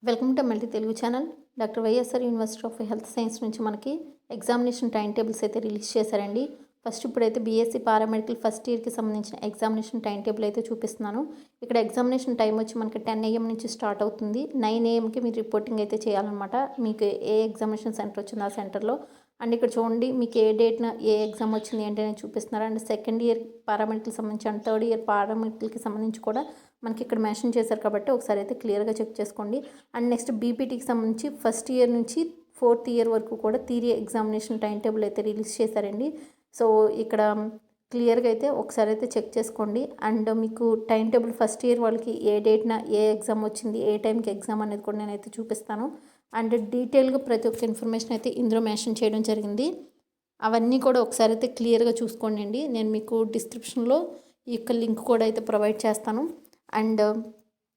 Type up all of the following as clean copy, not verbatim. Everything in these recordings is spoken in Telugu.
Welcome to multi Telugu channel. Doctor YSR university of health science నుంచి మనకి ఎగ్జామినేషన్ టైం టేబుల్స్ అయితే రిలీజ్ చేశారండి. ఫస్ట్ ఇప్పుడైతే బీఎస్సీ పారామెడికల్ ఫస్ట్ ఇయర్కి సంబంధించిన ఎగ్జామినేషన్ టైం టేబుల్ అయితే చూపిస్తున్నాను. ఇక్కడ ఎగ్జామినేషన్ టైం వచ్చి మనకి 10 AM నుంచి స్టార్ట్ అవుతుంది. 9 AMకి మీరు రిపోర్టింగ్ అయితే చేయాలన్నమాట. మీకు ఏ ఎగ్జామినేషన్ సెంటర్ వచ్చిందో ఆ సెంటర్లో. అండ్ ఇక్కడ చూడండి మీకు ఏ డేట్న ఏ ఎగ్జామ్ వచ్చింది ఏంటి అనేది చూపిస్తున్నారు. అండ్ సెకండ్ ఇయర్ పారామెడికల్కి సంబంధించి అండ్ థర్డ్ ఇయర్ పారామెడికల్కి సంబంధించి కూడా మనకి ఇక్కడ మెన్షన్ చేశారు కాబట్టి ఒకసారి అయితే క్లియర్గా చెక్ చేసుకోండి. అండ్ నెక్స్ట్ బీపీటీకి సంబంధించి ఫస్ట్ ఇయర్ నుంచి 4th ఇయర్ వరకు కూడా థియరీ ఎగ్జామినేషన్ టైం టేబుల్ అయితే రిలీజ్ చేశారండి. సో ఇక్కడ క్లియర్గా అయితే ఒకసారి అయితే చెక్ చేసుకోండి. అండ్ మీకు టైం టేబుల్ ఫస్ట్ ఇయర్ వాళ్ళకి ఏ డేట్న ఏ ఎగ్జామ్ వచ్చింది, ఏ టైంకి ఎగ్జామ్ అనేది కూడా నేనైతే చూపిస్తాను. అండ్ డీటెయిల్గా ప్రతి ఒక్క ఇన్ఫర్మేషన్ అయితే ఇందులో మెన్షన్ చేయడం జరిగింది. అవన్నీ కూడా ఒకసారి అయితే క్లియర్గా చూసుకోండి అండి. నేను మీకు డిస్క్రిప్షన్లో ఈ యొక్క లింక్ కూడా అయితే ప్రొవైడ్ చేస్తాను. అండ్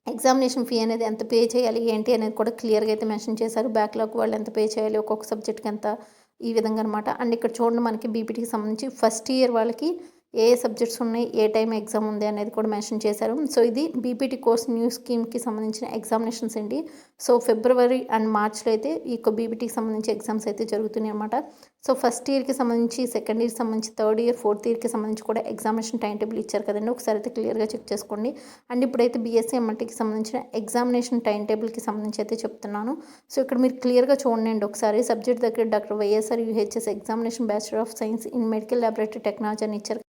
ఎగ్జామినేషన్ ఫీ అనేది ఎంత పే చేయాలి ఏంటి అనేది కూడా క్లియర్గా అయితే మెన్షన్ చేశారు. బ్యాక్లాగ్ వాళ్ళు ఎంత పే చేయాలి, ఒక్కొక్క సబ్జెక్ట్కి ఎంత, ఈ విధంగా అనమాట. అండ్ ఇక్కడ చూడండి మనకి బీపీటీకి సంబంధించి ఫస్ట్ ఇయర్ వాళ్ళకి ఏ సబ్జెక్ట్స్ ఉన్నాయి, ఏ టైం ఎగ్జామ్ ఉంది అనేది కూడా మెన్షన్ చేశారు. సో ఇది బీపీటీ కోర్స్ న్యూ స్కీమ్కి సంబంధించిన ఎగ్జామినేషన్స్ అండి. సో ఫిబ్రవరి అండ్ మార్చ్లో అయితే ఈ బీపీటీకి సంబంధించి ఎగ్జామ్స్ అయితే జరుగుతున్నాయి అనమాట. సో ఫస్ట్ ఇయర్కి సంబంధించి, సెకండ్ ఇయర్కి సంబంధించి, థర్డ్ ఇయర్, 4th ఇయర్కి సంబంధించి కూడా ఎగ్జామినేషన్ టైం టేబుల్ ఇచ్చారు కదండి. ఒకసారి అయితే క్లియర్గా చెక్ చేసుకోండి. అండ్ ఇప్పుడైతే బీఎస్సీ ఎంఎల్టీకి సంబంధించిన ఎగ్జామినేషన్ టైం టేబుల్కి సంబంధించి అయితే చెప్తున్నాను. సో ఇక్కడ మీరు క్లియర్గా చూడండి ఒకసారి. సబ్జెక్ట్ దగ్గర doctor YSR UHS examination bachelor of science in medical laboratory technology అని ఇచ్చారు.